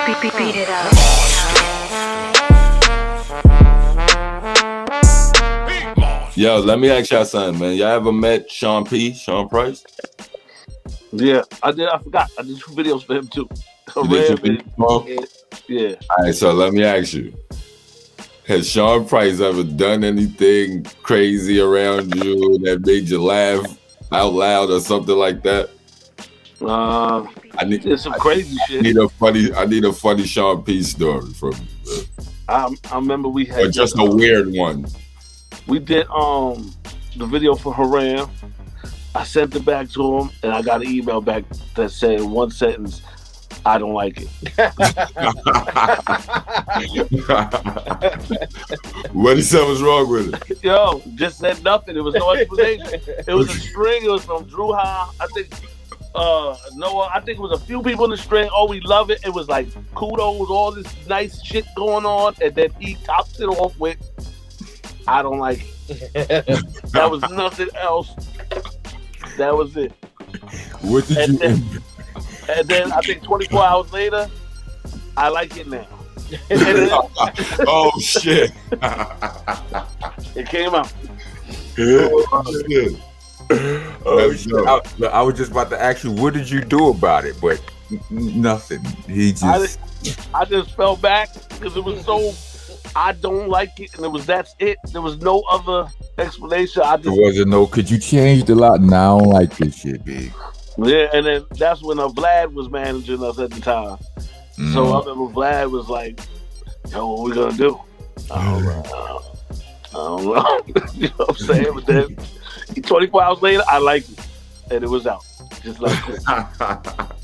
Beat it up. Yo, let me ask y'all something, man. Y'all ever met Sean Price? Yeah, I did. I forgot. I did 2 videos for him too. Yeah. All right, so let me ask you. Has Sean Price ever done anything crazy around you that made you laugh out loud or something like that? I need some crazy shit. I need a funny Sean P story from you. I remember we had or just a weird one. We did the video for Haram. I sent it back to him, and I got an email back that said in one sentence, "I don't like it." What he said was wrong with it? Yo, just said nothing. It was no explanation. It was a string. It was from Drew Ha. I think Noah. I think it was a few people in the string. Oh, we love it. It was like kudos, all this nice shit going on, and then he tops it off with, "I don't like it." That was nothing else. That was it. What did you? And then I think 24 hours later, "I like it now." Oh shit! It came out. Oh shit! Oh shit! I was just about to ask you, what did you do about it? But nothing. He just. I just fell back because it was so. I don't like it, and that's it. There was no other explanation. There wasn't no. Could you change a lot? Now I don't like this shit, big. Yeah, and then that's when Vlad was managing us at the time. So I remember Vlad was like, "Yo, what we gonna do?" I don't know. You know what I'm saying? But then 24 hours later, I liked it, and it was out. Just like that.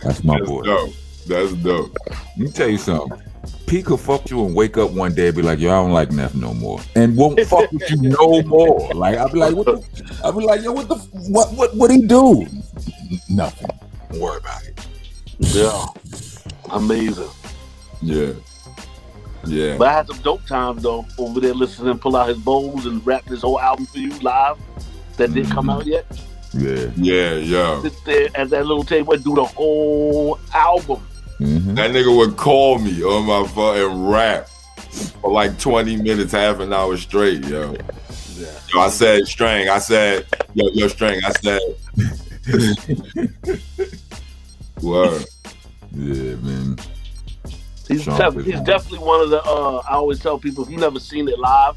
That's my boy. Dope. That's dope. Let me tell you something. P could fuck you and wake up one day and be like, "Yo, I don't like Neff no more," and won't fuck with you no more. Like I'll be like, "Yo, what he do?" Nothing. Don't worry about it. Yeah, amazing. Yeah. But I had some dope times though over there listening and pull out his bowls and rap this whole album for you live that didn't come out yet. Yeah. Sit there at that little table and do the whole album. Mm-hmm. That nigga would call me on my phone and rap for like 20 minutes, half an hour straight, yo. Yeah. Yo, I said, String. I said, yo, String. I said, word. Yeah, man. He's definitely one of the. I always tell people, if you never seen it live,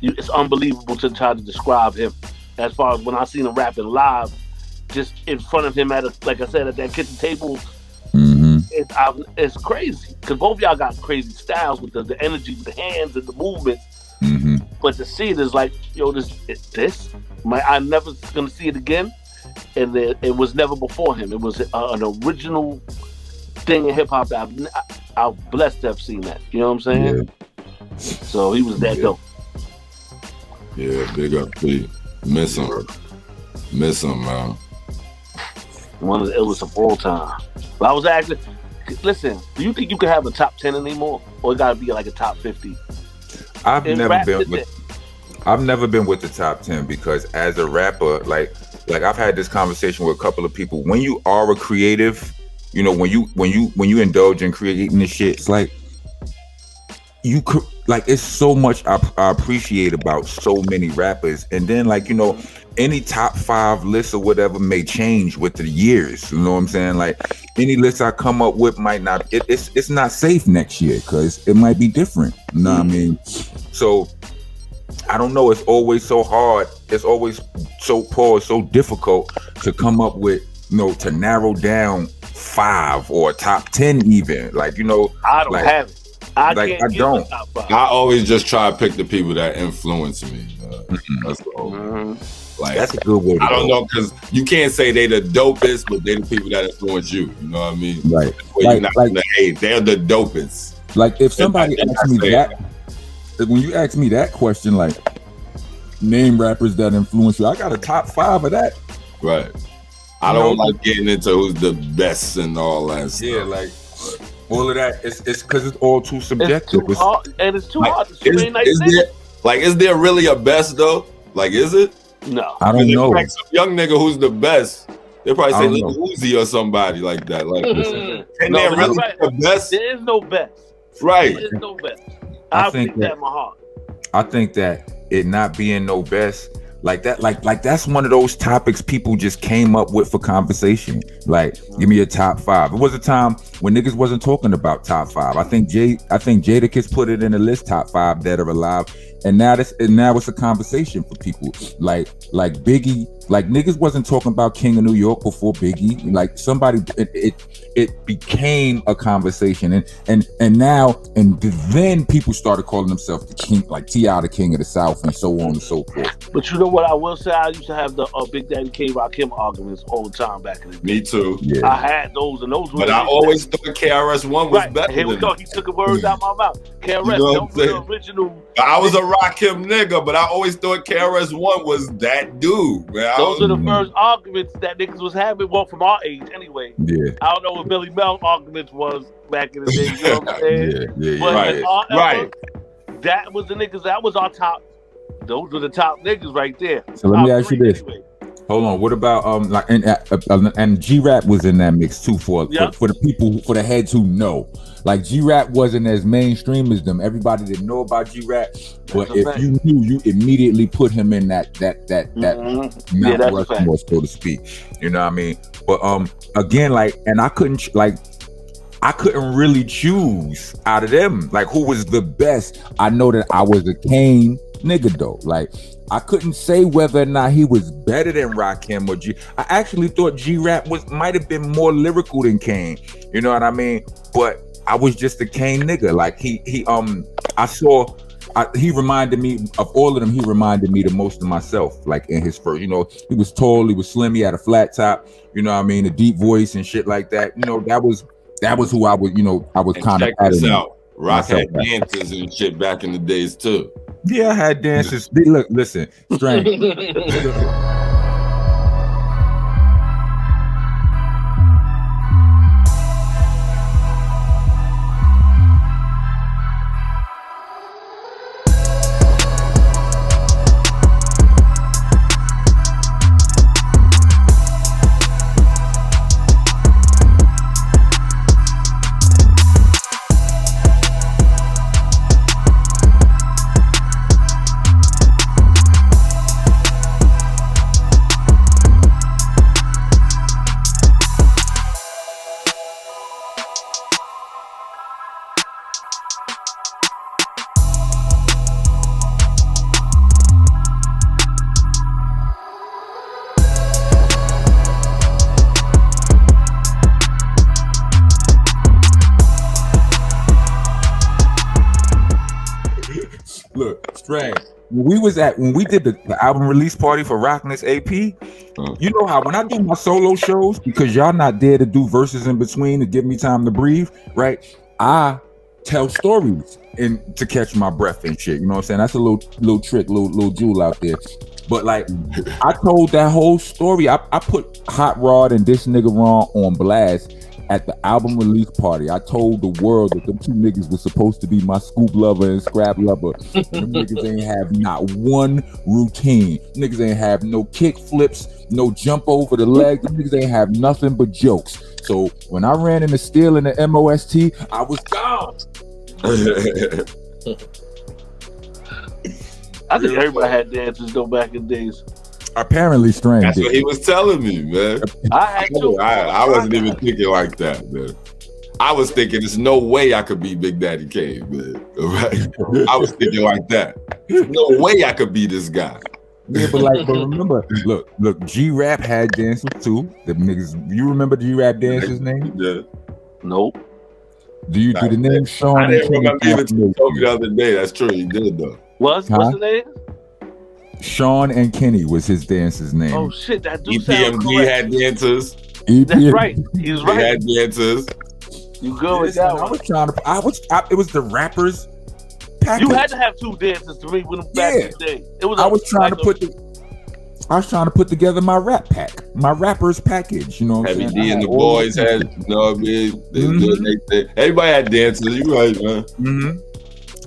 it's unbelievable to try to describe him. As far as when I seen him rapping live, just in front of him like I said, at that kitchen table. It's crazy because both of y'all got crazy styles with the energy, with the hands and the movements. Mm-hmm. But to see it is like, yo, I'm never gonna see it again, and it was never before him. It was an original thing in hip hop that I'm blessed to have seen that. You know what I'm saying? Yeah. So he was that dope. Yeah, big up P. Miss him, man. One of the illest of all time. But I was actually, listen, do you think you can have a top 10 anymore? Or it gotta be like a top 50? I've never been with the top 10 because as a rapper, like I've had this conversation with a couple of people. When you are a creative, you know, when you indulge in creating this shit, it's like you could, like, it's so much I appreciate about so many rappers. And then, like, you know, any top 5 list or whatever may change with the years. You know what I'm saying? Like, any list I come up with might not, it's not safe next year because it might be different. You know what I mean? So I don't know. It's always so hard. It's always so poor, so difficult to come up with, you know, to narrow down 5 or top 10 even. Like, you know, I don't have it. I don't. I always just try to pick the people that influence me. That's all. Like, that's a good word. I don't know, because you can't say they the dopest, but they the people that influence you. You know what I mean? Right. You're not gonna hate. They're the dopest. Like, if somebody asks me that, when you ask me that question, like, name rappers that influence you, I got a top 5 of that. Right. I don't like getting into who's the best and all that stuff. Yeah, like, all of that, it's because it's all too subjective. It's too hard, and it's too hard to say. Is there really a best though? Like, is it? No. I don't know. Like some young nigga who's the best, They probably say Lil Uzi or somebody like that. Like, and no, they're really the best. There is no best. Right. There is no best. I think that in my heart. I think that it not being no best, like that, like that's one of those topics people just came up with for conversation. Like, give me a top 5. It was a time when niggas wasn't talking about top 5. I think Jadakiss put it in the list, top 5 dead or alive. And now it's a conversation for people. Like Biggie, like niggas wasn't talking about King of New York before Biggie. Like somebody, it became a conversation, and then people started calling themselves the king, like T.I. the King of the South, and so on and so forth. But you know what I will say? I used to have the Big Daddy Kane Rakim arguments all the time back in the day. Me too. Yeah. I had those, and those were. But I always thought KRS-One was better. Here we go. He took the words out my mouth. KRS, those were the original. I was a Rakim nigga, but I always thought KRS-One was that dude, man. Those are the first arguments that niggas was having, well, from our age anyway. Yeah. I don't know what Billy Mel arguments was back in the day, you know what I'm saying? Yeah. But Right. That was the niggas, that was our top, those were the top niggas right there. So let me ask you this. Anyway. Hold on. What about and G-Rap was in that mix too for the people, for the heads who know. Like G-Rap wasn't as mainstream as them. Everybody didn't know about G-Rap, but if you knew, you immediately put him in that Mount Rushmore, so to speak. You know what I mean? But again, like, and I couldn't really choose out of them like who was the best. I know that I was a Kane nigga though. Like, I couldn't say whether or not he was better than Rakim or G. I actually thought G-Rap might have been more lyrical than Kane. You know what I mean? But I was just a Kane nigga. Like he reminded me of all of them. He reminded me the most of myself. Like in his first, you know, he was tall, he was slim, he had a flat top. You know what I mean? A deep voice and shit like that. You know, that was who I was. You know, I was kind of. Check this out. Rock had dances and shit back in the days too. Yeah, I had dances. Look, listen, Strange. Look, Strange. When we did the album release party for Rockness AP, you know how when I do my solo shows, because y'all not there to do verses in between to give me time to breathe, right? I tell stories and to catch my breath and shit. You know what I'm saying? That's a little trick, little jewel out there. But like, I told that whole story. I put Hot Rod and This Nigga Ron on blast at the album release party. I told the world that them two niggas were supposed to be my scoop lover and scrap lover. Them niggas ain't have not one routine. Niggas ain't have no kick flips, no jump over the leg. Them niggas ain't have nothing but jokes. So when I ran into Steel in the MOST, I was gone. I think everybody had dances though back in the days. Apparently Strange. That's what he was telling me, man. I had to. I wasn't even thinking like that, man. I was thinking there's no way I could be Big Daddy Kane, man. Right? I was thinking like that. No way I could be this guy. Yeah, but remember, look, G-Rap had dances too. The niggas, you remember G-Rap dancer's name? Yeah. Nope. Do the name Sean? I didn't remember even told me the other day. That's true, he did though. What's the name? Sean and Kenny was his dancer's name. Oh shit, that dude sounds EPMD had dancers. That's right. He's right. He had dancers. You good with that one? It was the rappers package. You had to have two dances to me when back in the day. It was. I was trying to put together my rap pack, my rappers package. You know what I'm saying? Heavy D and the boys had, you know what I mean? Everybody had dances. You right, man. Mm-hmm.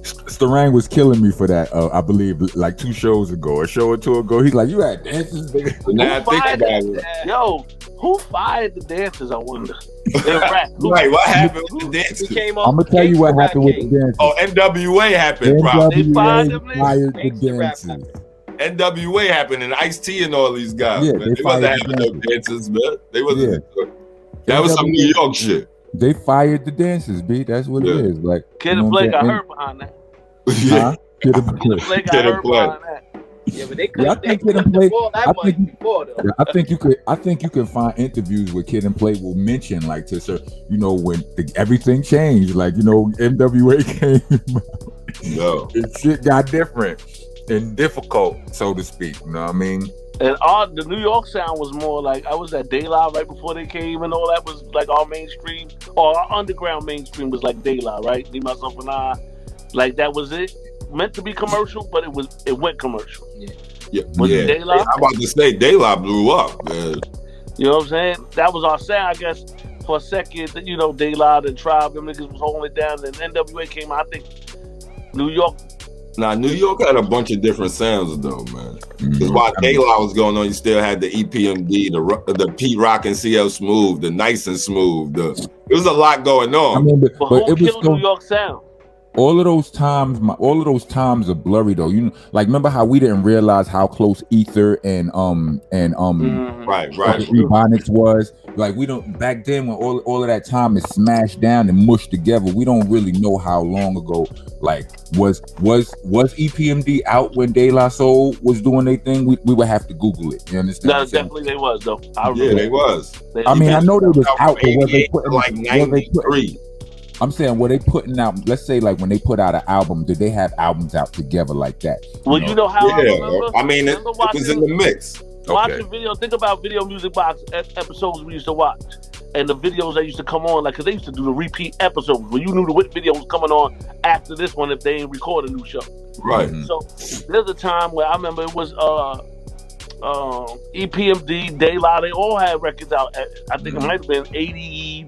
Starang was killing me for that. I believe like 2 shows ago, a show or 2 ago. He's like, "You had dances." Now I think about it. Yo, Who fired the dancers, I wonder? Rap, right, what happened with the dancers? I'm gonna tell you what happened with the dancers. Oh, NWA happened, probably. They fired them fired the dancers. NWA happened, and Ice-T and all these guys, Yeah, man. They wasn't having no dancers, man. They wasn't. Yeah. That was some New York shit. They fired the dancers, B. That's what it is. Like, Kid and Play got hurt behind that. Huh? Kid and Play got hurt behind that. Yeah, but they could. I think Kid and Play. I think you could. I think you can find interviews where Kid and Play will mention, like, to sir, you know, when everything changed, like, you know, NWA came out. No, shit got different and difficult, so to speak. You know what I mean? And the New York sound was more like, I was at De La right before they came, and all that was like our mainstream, or our underground mainstream was like De La, right? Me, Myself, and I. Like, that was it. Meant to be commercial, but it went commercial. Yeah. De La? I'm about to say De La blew up, man. You know what I'm saying? That was our sound, I guess, for a second. You know, De La, the Tribe, them niggas was holding it down, and NWA came out. I think New York. Nah, New York had a bunch of different sounds though, man. Because while De La was going on, you still had the EPMD, the Pete Rock and CL Smooth, the Nice and Smooth. It was a lot going on. I mean, but who it was killed New York sound? All of those times are blurry though. You know, like, remember how we didn't realize how close Ether and right Ebonics was. Like, we don't, back then when all of that time is smashed down and mushed together, we don't really know how long ago. Like, was EPMD out when De La Soul was doing their thing? We would have to Google it. You understand? No, definitely they was though. They was. I mean, I know they was out, but was they putting like 93? I'm saying, were they putting out, let's say, like, when they put out an album, did they have albums out together like that? Well, you know how I remember? I mean, it was in the mix. Watching video, think about Video Music Box episodes we used to watch. And the videos that used to come on, like, because they used to do the repeat episodes where you knew the video was coming on after this one if they ain't record a new show. Right. So there's a time where I remember it was EPMD, De La, they all had records out. I think it might have been 80.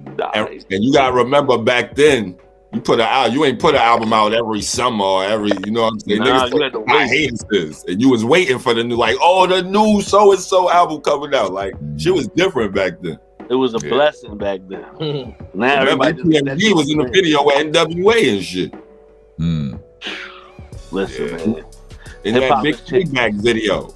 And you gotta remember, back then, you ain't put an album out every summer or every, you know what I'm saying? Nah, niggas thought, I hate this. And you was waiting for the new, like, the new so-and-so album coming out. Like, shit was different back then. It was a blessing back then. Now remember, EPMD was in the video with NWA and shit. Listen, man. In that big payback video.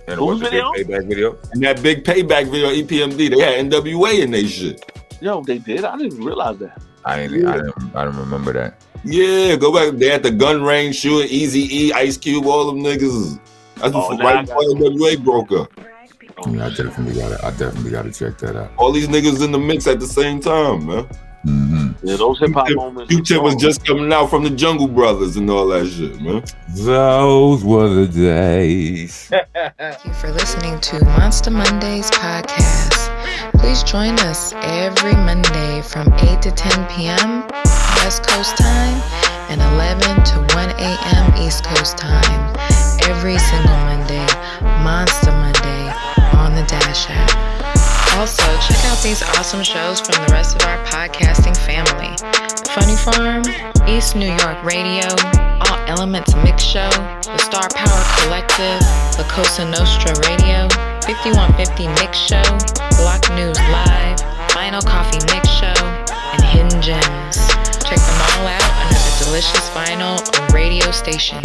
Whose video? Payback video. In that big payback video, EPMD, they had NWA in they shit. Yo, they did? I didn't even realize that. I didn't remember that. Yeah, go back. They had the gun range shooting, Eazy-E, Ice Cube, all them niggas. That's right before NWA broke up. Yeah, I definitely gotta check that out. All these niggas in the mix at the same time, man. Mm-hmm. Yeah, those hip hop moments. Future was just coming out from the Jungle Brothers and all that shit, man. Those were the days. Thank you for listening to Monsta Mondayz podcast. Please join us every Monday from 8 to 10 p.m. West Coast time and 11 to 1 a.m. East Coast time. Every single Monday, Monsta Monday on the Dash app. Also, check out these awesome shows from the rest of our podcasting family. Funny Farm, East New York Radio, All Elements Mix Show, The Star Power Collective, La Cosa Nostra Radio, 5150 Mix Show, Block News Live, Vinyl Coffee Mix Show, and Hidden Gems. Check them all out under the Delicious Vinyl radio station.